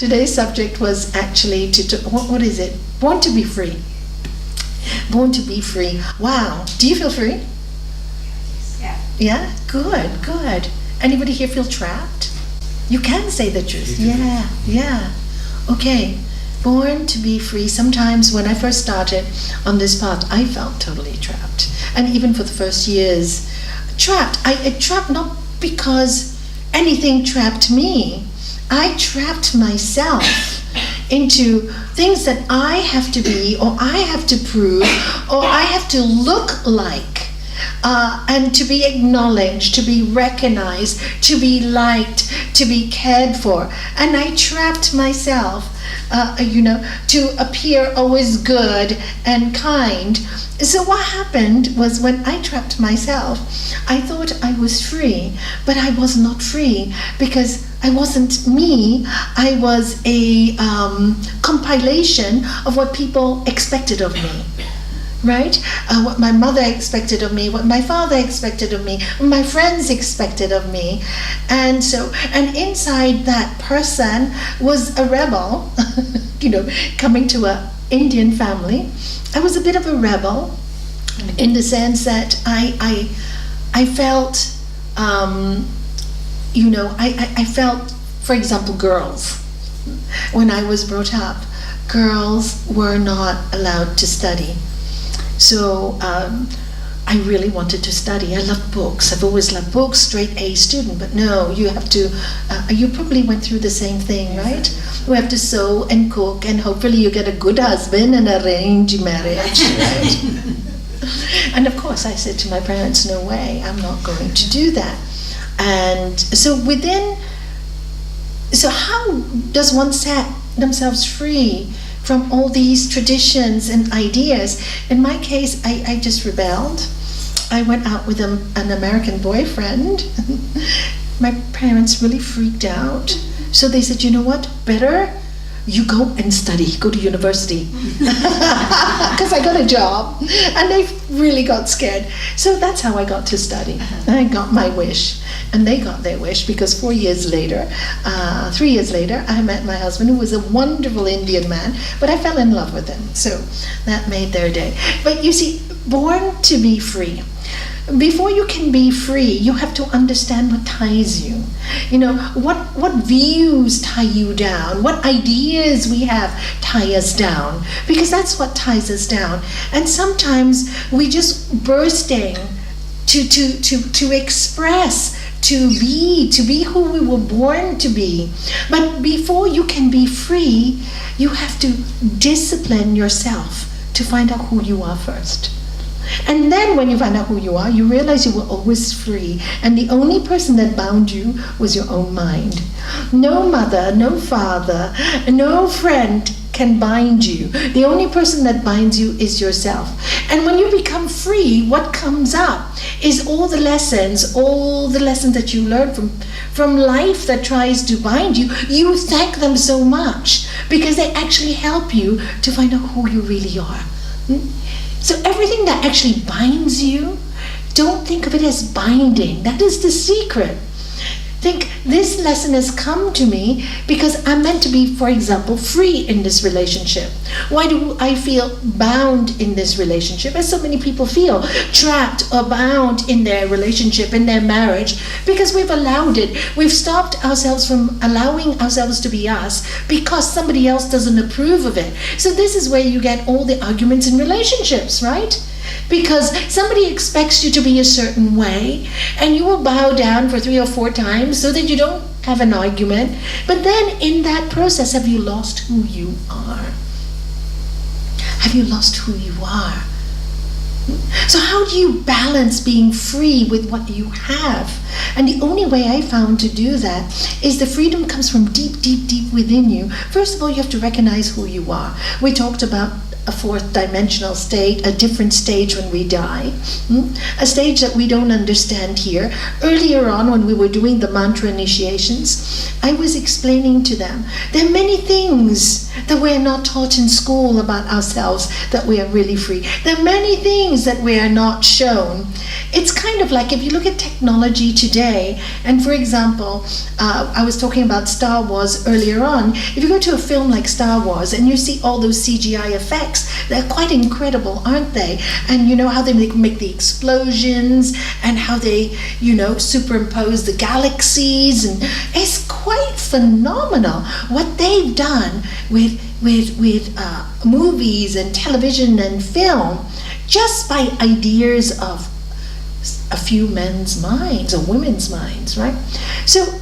Today's subject was actually what is it? Born to be free. Born to be free. Wow. Do you feel free? Yeah. Yeah? Good. Anybody here feel trapped? You can say the truth. Yeah. Okay. Born to be free. Sometimes when I first started on this path, I felt totally trapped. And even for the first years, trapped. I trapped not because anything trapped me. I trapped myself into things that I have to be, or I have to prove, or I have to look like, and to be acknowledged, to be recognized, to be liked, to be cared for. And I trapped myself, to appear always good and kind. So what happened was, when I trapped myself, I thought I was free, but I was not free, because I wasn't me. I was a compilation of what people expected of me. Right? What my mother expected of me, what my father expected of me, what my friends expected of me. And inside that person was a rebel, coming to an Indian family. I was a bit of a rebel in the sense that I felt, I felt, for example, girls. When I was brought up, girls were not allowed to study. So I really wanted to study. I loved books. I've always loved books, straight A student. But no, you have to, you probably went through the same thing, right? You have to sew and cook, and hopefully you get a good husband and arrange marriage, right? And of course I said to my parents, no way, I'm not going to do that. And so how does one set themselves free from all these traditions and ideas? In my case, I just rebelled. I went out with an American boyfriend. My parents really freaked out. So they said, you know what, better you go and study, go to university. Because I got a job, and they really got scared. So that's how I got to study. I got my wish, and they got their wish, because 3 years later, I met my husband, who was a wonderful Indian man, but I fell in love with him. So that made their day. But you see, born to be free. Before you can be free, you have to understand what ties you. What views tie you down, what ideas we have tie us down, because that's what ties us down. And sometimes we just bursting to express, to be who we were born to be. But before you can be free, you have to discipline yourself to find out who you are first. And then when you find out who you are, you realize you were always free. And the only person that bound you was your own mind. No mother, no father, no friend can bind you. The only person that binds you is yourself. And when you become free, what comes up is all the lessons that you learned from life that tries to bind you. You thank them so much, because they actually help you to find out who you really are. So everything that actually binds you, don't think of it as binding. That is the secret. Think, this lesson has come to me because I'm meant to be, for example, free in this relationship. Why do I feel bound in this relationship? As so many people feel, trapped or bound in their relationship, in their marriage, because we've allowed it. We've stopped ourselves from allowing ourselves to be us because somebody else doesn't approve of it. So this is where you get all the arguments in relationships, right? Because somebody expects you to be a certain way, and you will bow down for 3 or 4 times so that you don't have an argument. But then in that process, have you lost who you are? Have you lost who you are? So how do you balance being free with what you have? And the only way I found to do that is the freedom comes from deep, deep, deep within you. First of all, you have to recognize who you are. We talked about a fourth dimensional state, a different stage when we die, a stage that we don't understand here. Earlier on, when we were doing the mantra initiations, I was explaining to them there are many things that we're not taught in school about ourselves, that we are really free. There are many things that we are not shown. It's kind of like if you look at technology today, and for example, I was talking about Star Wars earlier on. If you go to a film like Star Wars and you see all those CGI effects, they're quite incredible, aren't they? And you know how they make the explosions and how they, superimpose the galaxies, and it's quite phenomenal what they've done with movies and television and film, just by ideas of a few men's minds or women's minds, right? So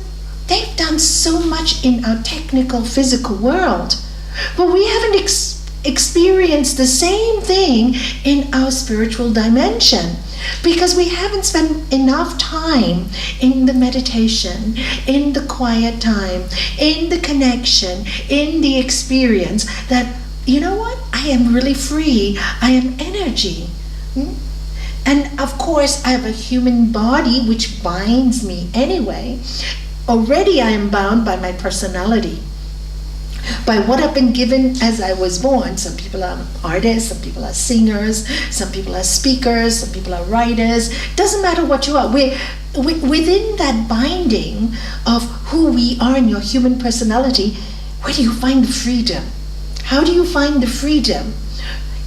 they've done so much in our technical, physical world, but we haven't experienced the same thing in our spiritual dimension, because we haven't spent enough time in the meditation, in the quiet time, in the connection, in the experience that, you know what, I am really free, I am energy. And of course, I have a human body which binds me anyway. Already I am bound by my personality, by what I've been given as I was born. Some people are artists, some people are singers, some people are speakers, some people are writers. Doesn't matter what you are. We're within that binding of who we are in your human personality. Where do you find the freedom? How do you find the freedom?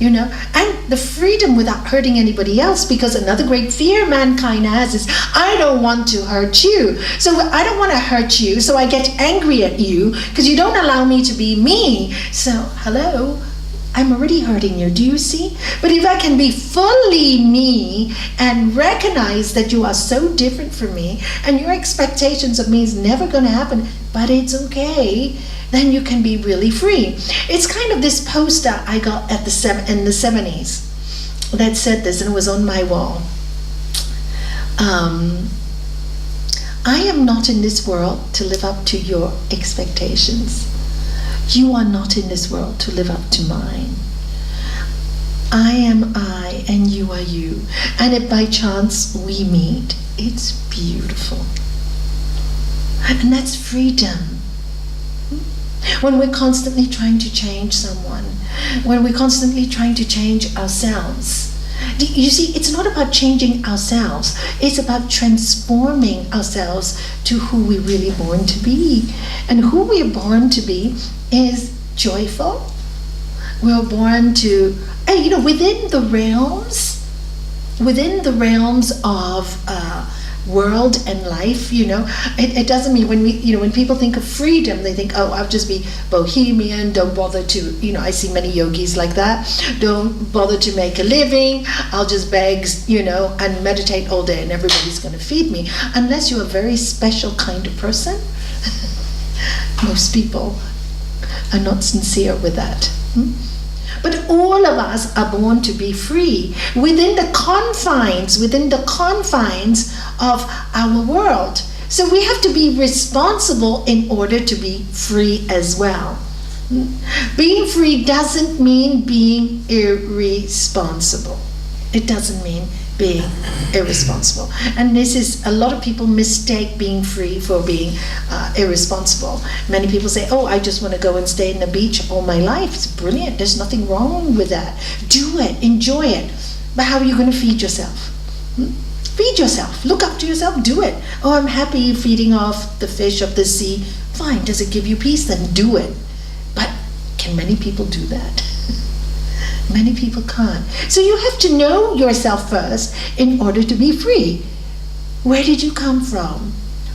And the freedom without hurting anybody else, because another great fear mankind has is, I don't want to hurt you. So I don't want to hurt you, so I get angry at you because you don't allow me to be me. So, hello, I'm already hurting you, do you see? But if I can be fully me and recognize that you are so different from me and your expectations of me is never going to happen, but it's okay, then you can be really free. It's kind of this poster I got in the 70s that said this, and it was on my wall. I am not in this world to live up to your expectations. You are not in this world to live up to mine. I am I and you are you. And if by chance we meet, it's beautiful. And that's freedom. When we're constantly trying to change someone, when we're constantly trying to change ourselves. You see, it's not about changing ourselves. It's about transforming ourselves to who we're really born to be. And who we're born to be is joyful. We're born to, within the realms of world and life, it doesn't mean when people think of freedom, they think, oh, I'll just be bohemian, don't bother to, I see many yogis like that, don't bother to make a living, I'll just beg, and meditate all day and everybody's going to feed me. Unless you're a very special kind of person, most people are not sincere with that. But all of us are born to be free within the confines of our world. So we have to be responsible in order to be free as well. Being free doesn't mean being irresponsible. It doesn't mean being irresponsible. And this is, a lot of people mistake being free for being irresponsible. Many people say, oh, I just want to go and stay in the beach all my life. It's brilliant. There's nothing wrong with that. Do it. Enjoy it. But how are you going to feed yourself? Feed yourself. Look after yourself. Do it. Oh, I'm happy feeding off the fish of the sea. Fine. Does it give you peace? Then do it. But can many people do that? Many people can't. So you have to know yourself first in order to be free. Where did you come from?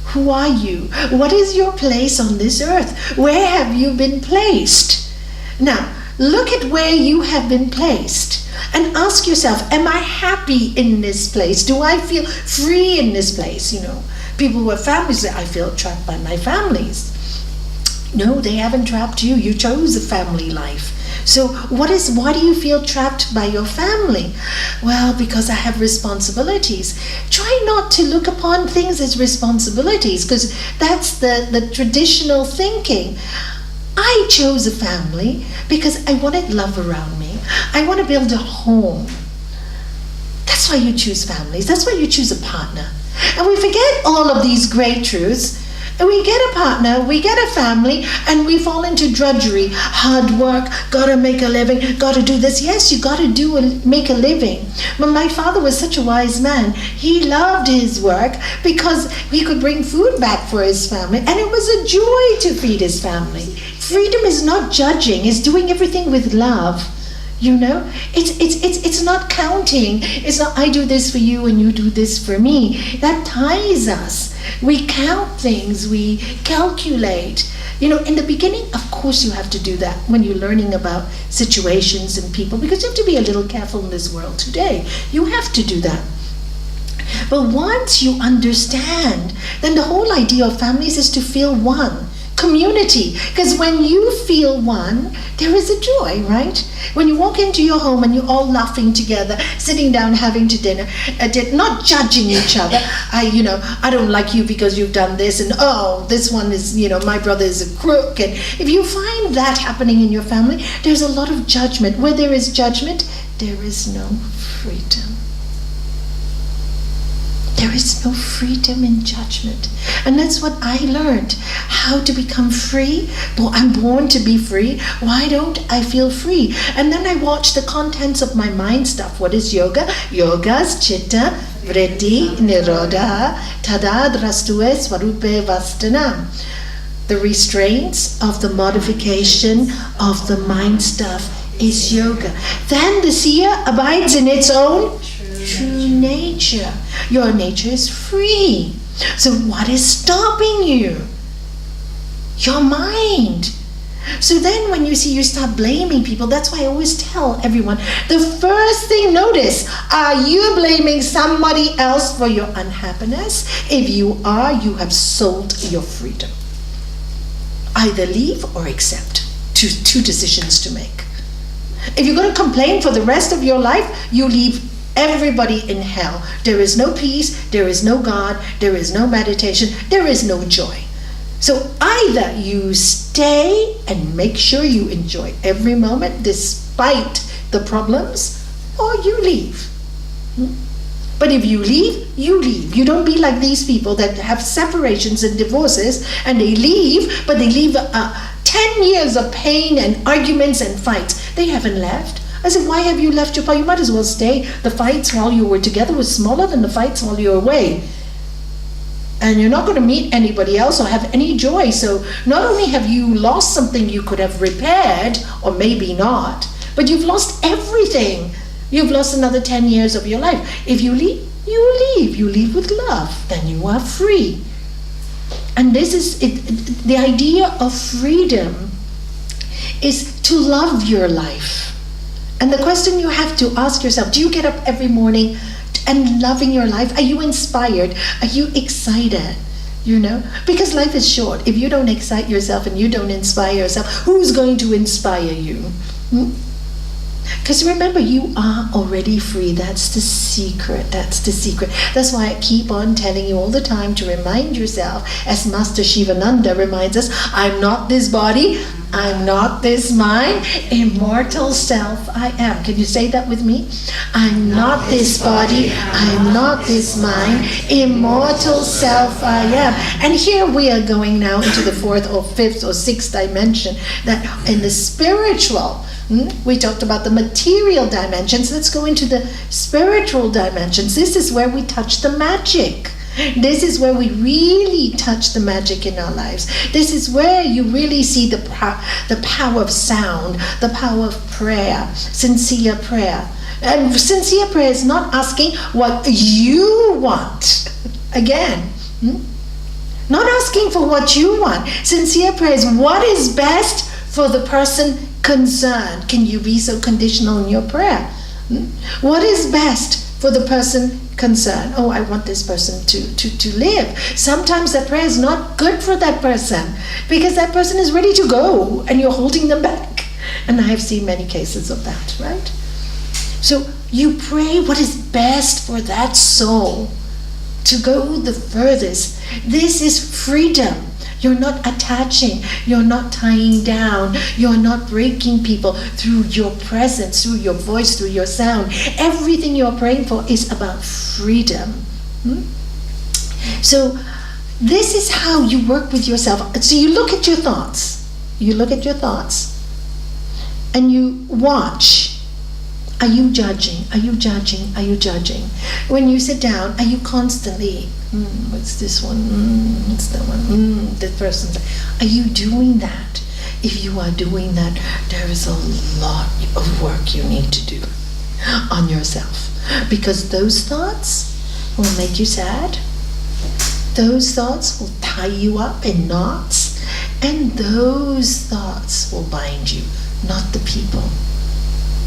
Who are you? What is your place on this earth? Where have you been placed? Now, look at where you have been placed and ask yourself, am I happy in this place? Do I feel free in this place? People who have families say, I feel trapped by my families. No, they haven't trapped you. You chose a family life. So why do you feel trapped by your family? Well, because I have responsibilities. Try not to look upon things as responsibilities, because that's the traditional thinking. I chose a family because I wanted love around me. I want to build a home. That's why you choose families. That's why you choose a partner. And we forget all of these great truths. And we get a partner, we get a family, and we fall into drudgery, hard work, gotta make a living, gotta do this. Yes, you gotta make a living. But my father was such a wise man. He loved his work because he could bring food back for his family, and it was a joy to feed his family. Freedom is not judging, it's doing everything with love. You know, it's not counting. It's not I do this for you and you do this for me. That ties us. We count things, we calculate. You know, in the beginning, of course you have to do that when you're learning about situations and people, because you have to be a little careful in this world today. You have to do that. But once you understand, then the whole idea of families is to feel one. Community, because when you feel one, there is a joy, right? When you walk into your home and you're all laughing together, sitting down having dinner, not judging each other. I don't like you because you've done this, and oh, this one is, my brother is a crook. And if you find that happening in your family, there's a lot of judgment. Where there is judgment, there is no freedom. There is no freedom in judgment. And that's what I learned. How to become free. Well, I'm born to be free. Why don't I feel free? And then I watched the contents of my mind stuff. What is yoga? Yoga's chitta, vritti, nirodha, tada drastue swarupe vastanam. The restraints of the modification of the mind stuff is yoga. Then the seer abides in its own true nature. Your nature is free. So what is stopping you? Your mind. So then when you start blaming people, that's why I always tell everyone, the first thing, notice, are you blaming somebody else for your unhappiness? If you are, you have sold your freedom. Either leave or accept. Two decisions to make. If you're going to complain for the rest of your life, you leave everybody in hell. There is no peace, there is no God, there is no meditation, there is no joy. So either you stay and make sure you enjoy every moment despite the problems, or you leave. But if you leave, you leave. You don't be like these people that have separations and divorces, and they leave, but they leave 10 years of pain and arguments and fights. They haven't left. I said, why have you left your partner? You might as well stay. The fights while you were together was smaller than the fights while you were away. And you're not going to meet anybody else or have any joy. So not only have you lost something you could have repaired, or maybe not, but you've lost everything. You've lost another 10 years of your life. If you leave, you leave. You leave with love. Then you are free. And this is it. The idea of freedom is to love your life. And the question you have to ask yourself, do you get up every morning and loving your life? Are you inspired? Are you excited? Because life is short. If you don't excite yourself and you don't inspire yourself, who's going to inspire you? Because remember, you are already free. That's the secret. That's the secret. That's why I keep on telling you all the time to remind yourself, as Master Shivananda reminds us, I'm not this body, I'm not this mind, immortal self I am. Can you say that with me? I'm not this body, I'm not this mind, immortal self I am. And here we are going now into the fourth or fifth or sixth dimension, that in the spiritual, we talked about the material dimensions. Let's go into the spiritual dimensions. This is where we touch the magic. This is where we really touch the magic in our lives. This is where you really see the power of sound, the power of prayer, sincere prayer. And sincere prayer is not asking what you want. Again, not asking for what you want. Sincere prayer is what is best for the person concerned. Can you be so conditional in your prayer? What is best for the person concerned? Oh, I want this person to live. Sometimes that prayer is not good for that person because that person is ready to go and you're holding them back. And I have seen many cases of that, right? So you pray what is best for that soul to go the furthest. This is freedom. You're not attaching. You're not tying down. You're not breaking people through your presence, through your voice, through your sound. Everything you're praying for is about freedom. So this is how you work with yourself. So you look at your thoughts. You look at your thoughts. And you watch. Are you judging? Are you judging? Are you judging? When you sit down, are you constantly, what's this one? What's that one? This person. Are you doing that? If you are doing that, there is a lot of work you need to do on yourself. Because those thoughts will make you sad. Those thoughts will tie you up in knots. And those thoughts will bind you, not the people.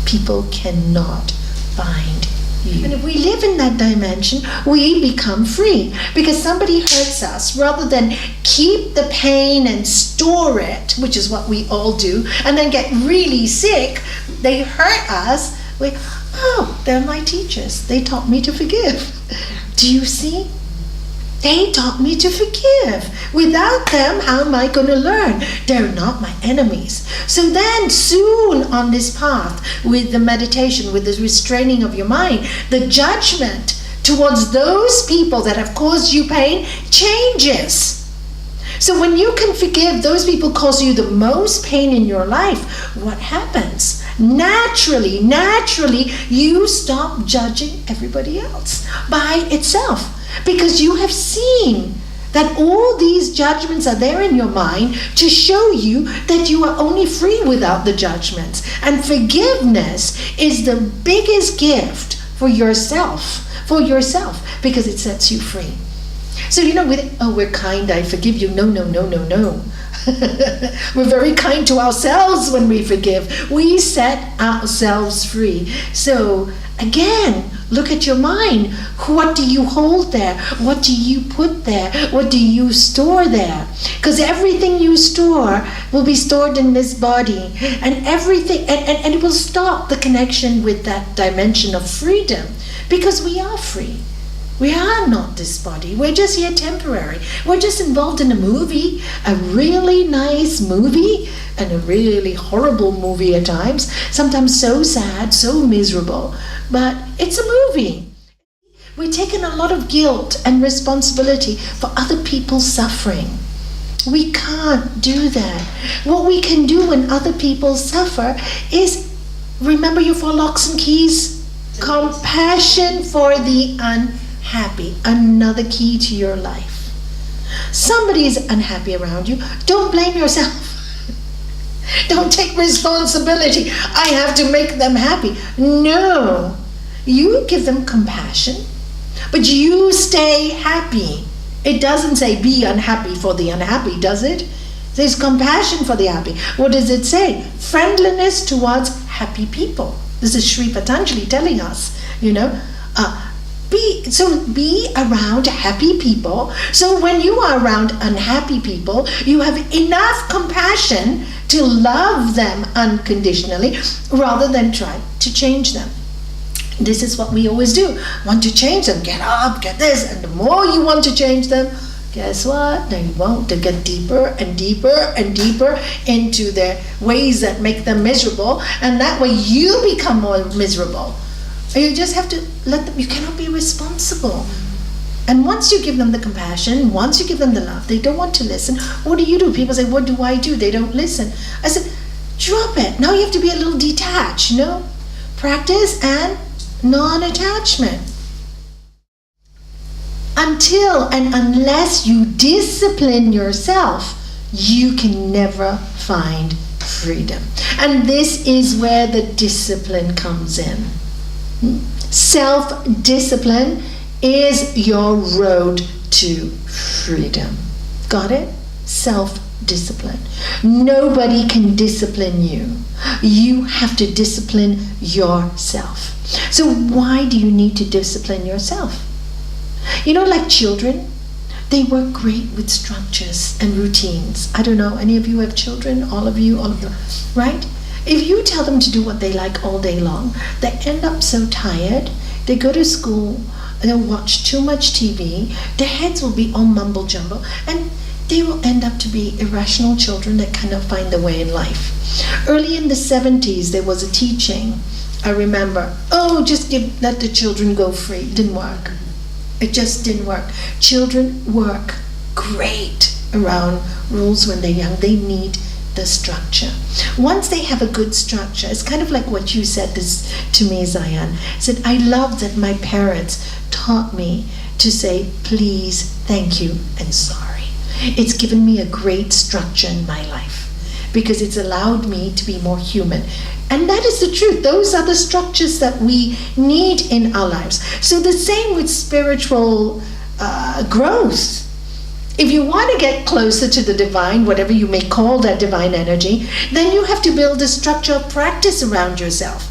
People cannot bind you. And if we live in that dimension, we become free. Because somebody hurts us, rather than keep the pain and store it, which is what we all do, and then get really sick, they hurt us. They're my teachers. They taught me to forgive. Do you see? They taught me to forgive. Without them, how am I going to learn? They're not my enemies. So then soon on this path, with the meditation, with the restraining of your mind, the judgment towards those people that have caused you pain changes. So when you can forgive those people cause you the most pain in your life, what happens? Naturally, you stop judging everybody else by itself. Because you have seen that all these judgments are there in your mind to show you that you are only free without the judgments. And forgiveness is the biggest gift for yourself, because it sets you free. So we're kind, I forgive you. No. We're very kind to ourselves when we forgive. We set ourselves free. So again, look at your mind. What do you hold there? What do you put there? What do you store there? Because everything you store will be stored in this body. And everything, and it will stop the connection with that dimension of freedom. Because we are free. We are not this body. We're just here temporary. We're just involved in a movie, a really nice movie, and a really horrible movie at times. Sometimes so sad, so miserable. But it's a movie. We're taking a lot of guilt and responsibility for other people's suffering. We can't do that. What we can do when other people suffer is remember your 4 locks and keys. Compassion for the unhappy. Another key to your life. Somebody is unhappy around you. Don't blame yourself. Don't take responsibility. I have to make them happy. No. You give them compassion, but you stay happy. It doesn't say be unhappy for the unhappy, does it? It says compassion for the happy. What does it say? Friendliness towards happy people. This is Sri Patanjali telling us, be around happy people. So when you are around unhappy people, you have enough compassion to love them unconditionally rather than try to change them. This is what we always do. Want to change them, get up, get this. And the more you want to change them, guess what? They want to get deeper and deeper and deeper into their ways that make them miserable. And that way you become more miserable. You just have to let them, you cannot be responsible. And once you give them the compassion, once you give them the love, they don't want to listen. What do? People say, what do I do? They don't listen. I said, drop it. Now you have to be a little detached, Practice and non-attachment. Until and unless you discipline yourself, you can never find freedom. And this is where the discipline comes in. Self-discipline is your road to freedom. Got it? Self-discipline. Nobody can discipline you. You have to discipline yourself. So why do you need to discipline yourself? Like children, they work great with structures and routines. I don't know, any of you have children? All of them, right? If you tell them to do what they like all day long, they end up so tired. They go to school, they'll watch too much TV, their heads will be all mumble jumble. And they will end up to be irrational children that cannot find their way in life. Early in the 70s, there was a teaching, I remember, just let the children go free. It didn't work. It just didn't work. Children work great around rules when they're young. They need the structure. Once they have a good structure, it's kind of like what you said this to me, Zion. Said, I love that my parents taught me to say please, thank you, and sorry. It's given me a great structure in my life because it's allowed me to be more human. And that is the truth. Those are the structures that we need in our lives. So the same with spiritual growth. If you want to get closer to the divine, whatever you may call that divine energy, then you have to build a structure of practice around yourself.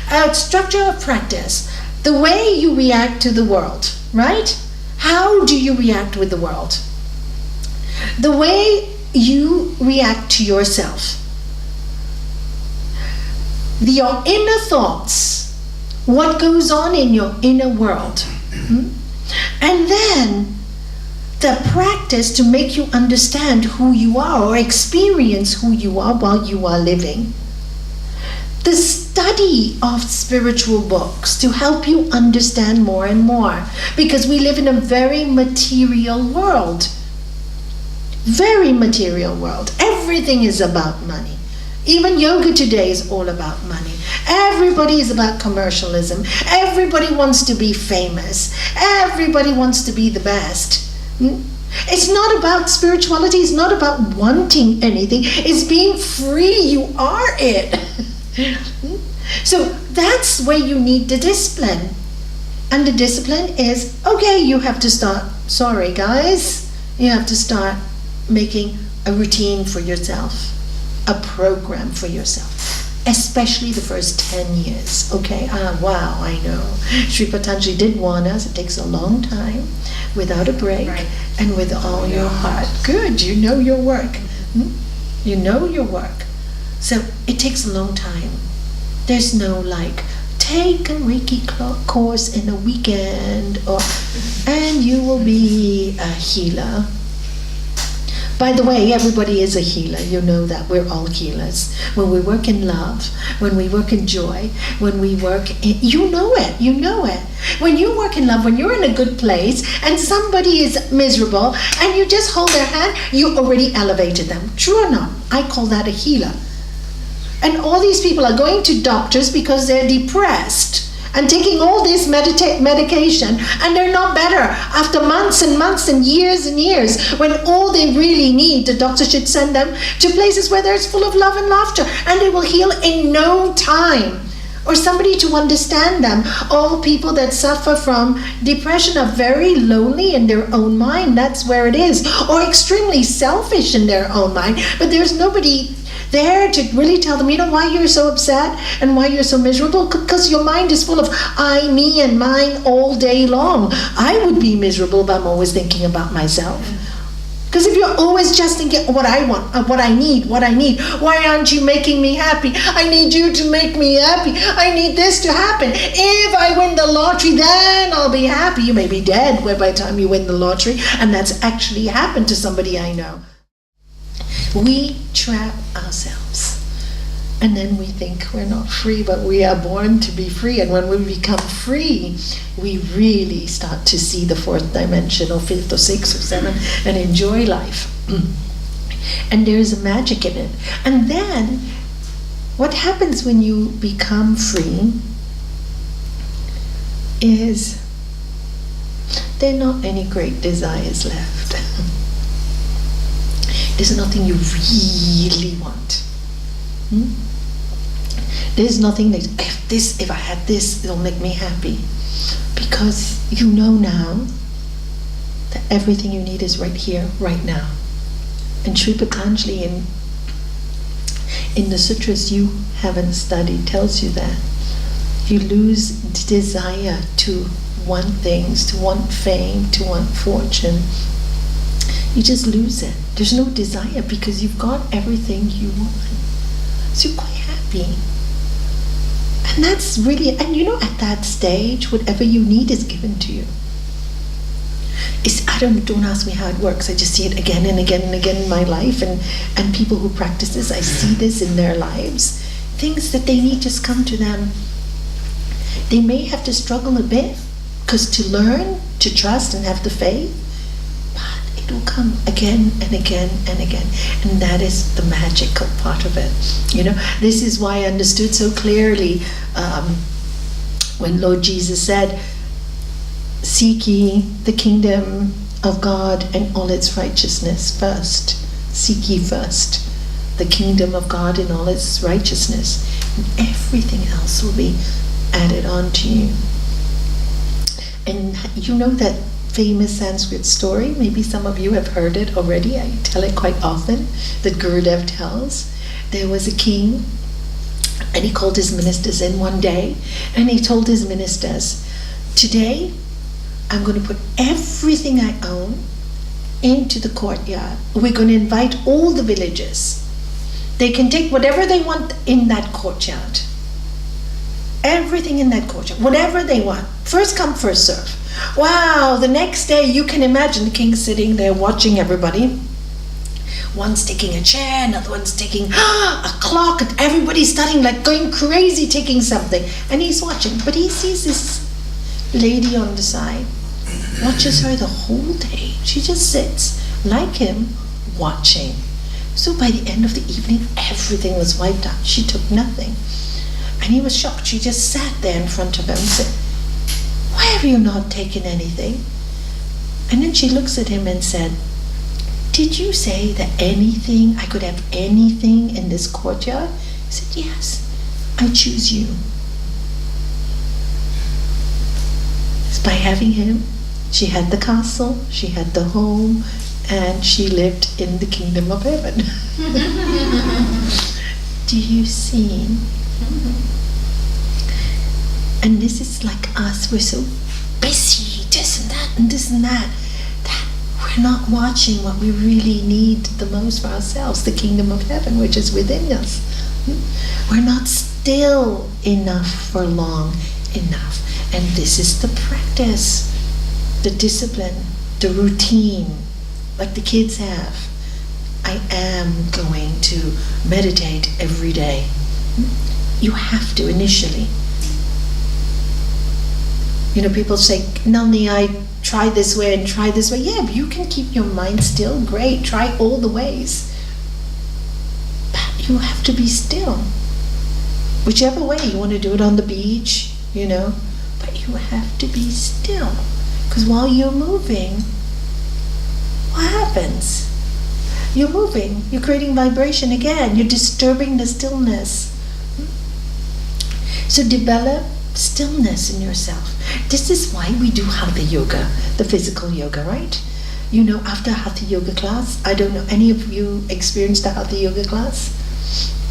A structure of practice. The way you react to the world, right? How do you react with the world? The way you react to yourself. Your inner thoughts. What goes on in your inner world. And then the practice to make you understand who you are or experience who you are while you are living. The study of spiritual books to help you understand more and more, because we live in a very material world. Very material world. Everything is about money. Even yoga today is all about money. Everybody is about commercialism. Everybody wants to be famous. Everybody wants to be the best. It's not about spirituality. It's not about wanting anything. It's being free. You are it. So that's where you need the discipline. And the discipline is, okay, you have to start, sorry guys, you have to start making a routine for yourself, a program for yourself, especially the first 10 years, okay? Wow, I know. Sri Patanjali did warn us, it takes a long time, without a break, right, and with all your heart. Good, you know your work. You know your work. So it takes a long time. There's no like, take a Reiki course in a weekend, and you will be a healer. By the way, everybody is a healer. You know that. We're all healers. When we work in love, when we work in joy, when we work in... You know it. You know it. When you work in love, when you're in a good place and somebody is miserable and you just hold their hand, you already elevated them. True or not? I call that a healer. And all these people are going to doctors because they're depressed and taking all this medication, and they're not better after months and months and years, when all they really need, the doctor should send them to places where there's full of love and laughter, and they will heal in no time. Or somebody to understand them. All people that suffer from depression are very lonely in their own mind. That's where it is. Or extremely selfish in their own mind. But there's nobody there to really tell them, you know why you're so upset and why you're so miserable? Because your mind is full of I, me, and mine all day long. I would be miserable if I'm always thinking about myself. Because if you're always just thinking what I want, what I need, why aren't you making me happy? I need you to make me happy. I need this to happen. If I win the lottery, then I'll be happy. You may be dead by the time you win the lottery, and that's actually happened to somebody I know. We trap ourselves. And then we think we're not free, but we are born to be free. And when we become free, we really start to see the fourth dimension, or fifth, or sixth, or seventh, and enjoy life. And there's a magic in it. And then, what happens when you become free is there are not any great desires left. There's nothing you really want. There's nothing that, if I had this, it'll make me happy. Because you know now that everything you need is right here, right now. And Sri Patanjali in the sutras you haven't studied tells you that. You lose desire to want things, to want fame, to want fortune. You just lose it. There's no desire because you've got everything you want. So you're quite happy. And that's really, and you know, at that stage, whatever you need is given to you. Don't ask me how it works. I just see it again and again and again in my life, and people who practice this, I see this in their lives. Things that they need just come to them. They may have to struggle a bit, because to learn, to trust and have the faith, but it will come again and again and again. And that is the magical part of it. This is why I understood so clearly when Lord Jesus said, "Seek ye the kingdom of God and all its righteousness first." Seek ye first the kingdom of God and all its righteousness, and everything else will be added on to you. And you know that famous Sanskrit story? Maybe some of you have heard it already. I tell it quite often, that Gurudev tells. There was a king, and he called his ministers in one day, and he told his ministers, "Today, I'm going to put everything I own into the courtyard. We're going to invite all the villagers. They can take whatever they want in that courtyard. Everything in that courtyard, whatever they want. First come, first serve." Wow, the next day you can imagine the king sitting there watching everybody. One's taking a chair, another one's taking a clock, and everybody's starting like going crazy taking something. And he's watching, but he sees this lady on the side, watches her the whole day. She just sits like him, watching. So by the end of the evening, everything was wiped out. She took nothing. And he was shocked. She just sat there in front of him and said, "Why have you not taken anything?" And then she looks at him and said, "Did you say that I could have anything in this courtyard?" He said, "Yes, I choose you." By having him, she had the castle, she had the home, and she lived in the kingdom of heaven. Do you see? And this is like us. We're so busy, this and that and this and that, that we're not watching what we really need the most for ourselves, the kingdom of heaven, which is within us. We're not still enough for long enough. And this is the practice, the discipline, the routine, like the kids have. I am going to meditate every day. You have to initially. People say, "Nalanie, I try this way and try this way." Yeah, but you can keep your mind still. Great, try all the ways. But you have to be still. Whichever way, you want to do it on the beach, but you have to be still. Because while you're moving, what happens? You're moving, you're creating vibration again, you're disturbing the stillness. So develop stillness in yourself. This is why we do Hatha yoga, the physical yoga, right? After Hatha yoga class, I don't know, any of you experienced a Hatha yoga class?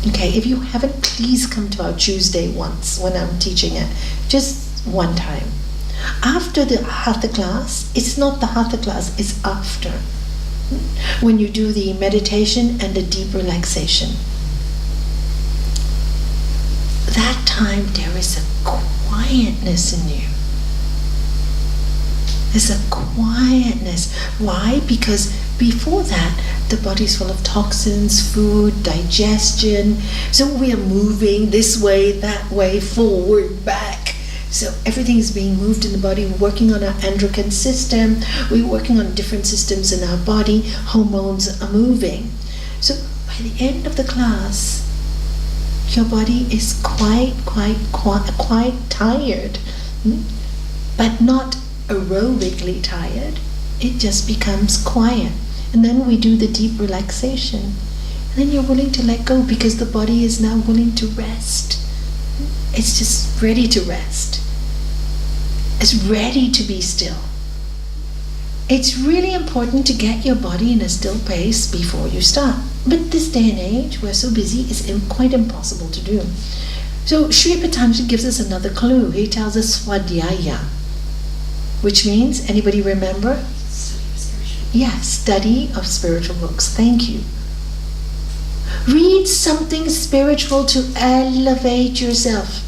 Okay, if you haven't, please come to our Tuesday once when I'm teaching it. Just one time. After the Hatha class, it's not the Hatha class, it's after. When you do the meditation and the deep relaxation. That time there is a quietness in you. There's a quietness. Why? Because before that, the body's full of toxins, food, digestion. So we are moving this way, that way, forward, back. So everything is being moved in the body. We're working on our endocrine system. We're working on different systems in our body. Hormones are moving. So by the end of the class, your body is quite tired, but not aerobically tired. It just becomes quiet. And then we do the deep relaxation. And then you're willing to let go because the body is now willing to rest. It's just ready to rest. It's ready to be still. It's really important to get your body in a still pace before you start. But this day and age, we're so busy, it's quite impossible to do. So Sri Patanjali gives us another clue. He tells us swadhyaya, which means, anybody remember? Yes, study of spiritual books. Thank you. Read something spiritual to elevate yourself.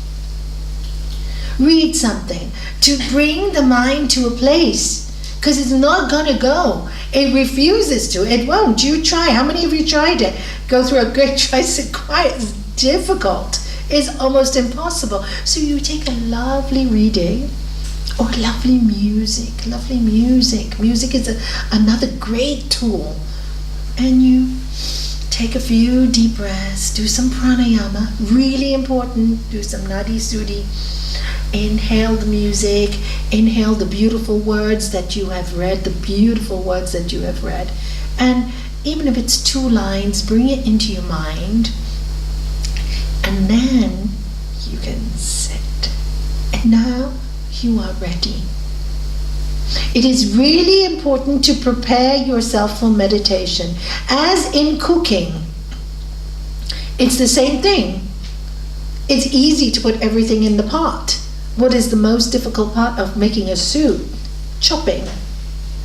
Read something to bring the mind to a place because it's not gonna go. It refuses to. It won't. You try. How many of you tried it? Go through a great tricycle quiet. It's difficult. It's almost impossible. So you take a lovely reading or lovely music. Lovely music. Music is another great tool. And you take a few deep breaths. Do some pranayama. Really important. Do some nadi sudhi. Inhale the music, inhale the beautiful words that you have read, the beautiful words that you have read. And even if it's 2 lines, bring it into your mind. And then you can sit. And now you are ready. It is really important to prepare yourself for meditation. As in cooking, it's the same thing. It's easy to put everything in the pot. What is the most difficult part of making a soup? Chopping.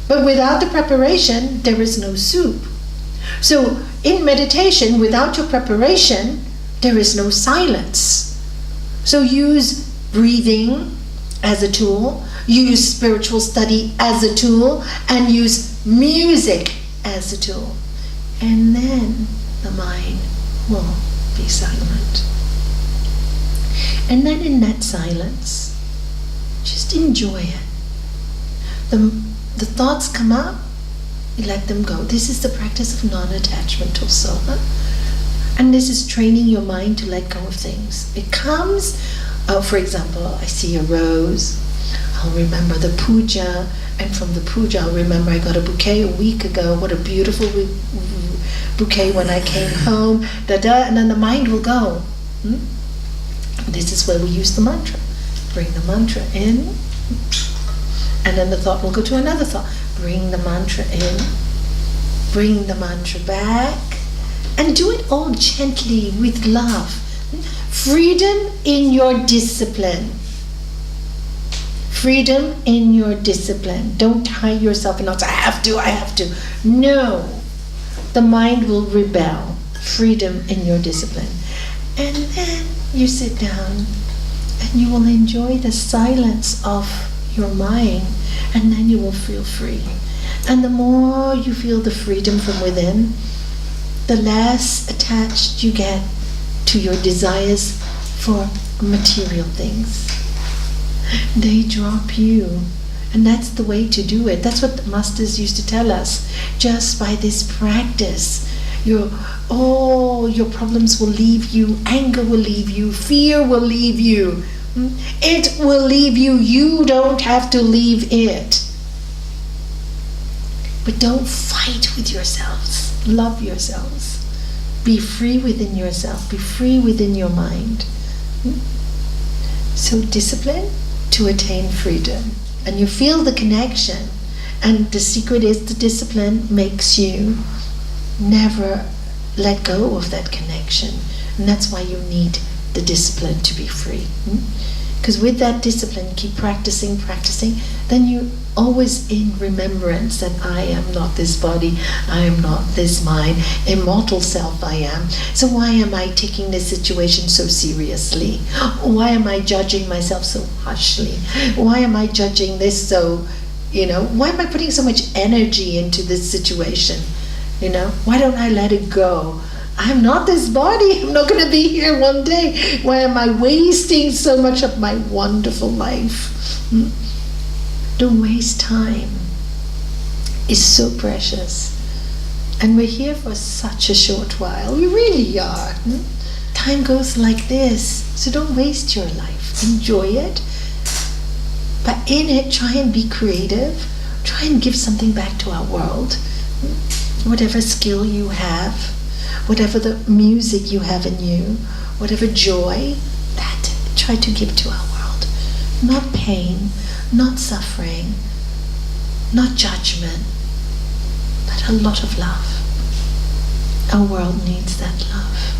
But without the preparation, there is no soup. So in meditation, without your preparation, there is no silence. So use breathing as a tool, use spiritual study as a tool, and use music as a tool. And then the mind will be silent. And then in that silence, just enjoy it. The thoughts come up, you let them go. This is the practice of non-attachment also. And this is training your mind to let go of things. It comes, for example, I see a rose, I'll remember the puja, and from the puja I'll remember I got a bouquet a week ago, what a beautiful bouquet when I came home, and then the mind will go. This is where we use the mantra. Bring the mantra in, and then the thought will go to another thought. Bring the mantra in, bring the mantra back, and do it all gently with love. Freedom in your discipline. Freedom in your discipline. Don't tie yourself and not say, I have to. No. The mind will rebel. Freedom in your discipline. And then you sit down and you will enjoy the silence of your mind, and then you will feel free. And the more you feel the freedom from within, the less attached you get to your desires for material things. They drop you. And that's the way to do it. That's what the masters used to tell us. Just by this practice, your problems will leave you, anger will leave you, fear will leave you. It will leave you. You don't have to leave it. But don't fight with yourselves. Love yourselves. Be free within yourself. Be free within your mind. So discipline to attain freedom. And you feel the connection. And the secret is the discipline makes you never let go of that connection. And that's why you need the discipline to be free. Because with that discipline, keep practicing, then you're always in remembrance that I am not this body, I am not this mind, immortal self I am. So why am I taking this situation so seriously? Why am I judging myself so harshly? Why am I judging this so, why am I putting so much energy into this situation? Why don't I let it go? I'm not this body. I'm not going to be here one day. Why am I wasting so much of my wonderful life? Don't waste time. It's so precious. And we're here for such a short while. We really are. Time goes like this. So don't waste your life. Enjoy it. But in it, try and be creative. Try and give something back to our world. Whatever skill you have, whatever the music you have in you, whatever joy, that try to give to our world. Not pain, not suffering, not judgment, but a lot of love. Our world needs that love.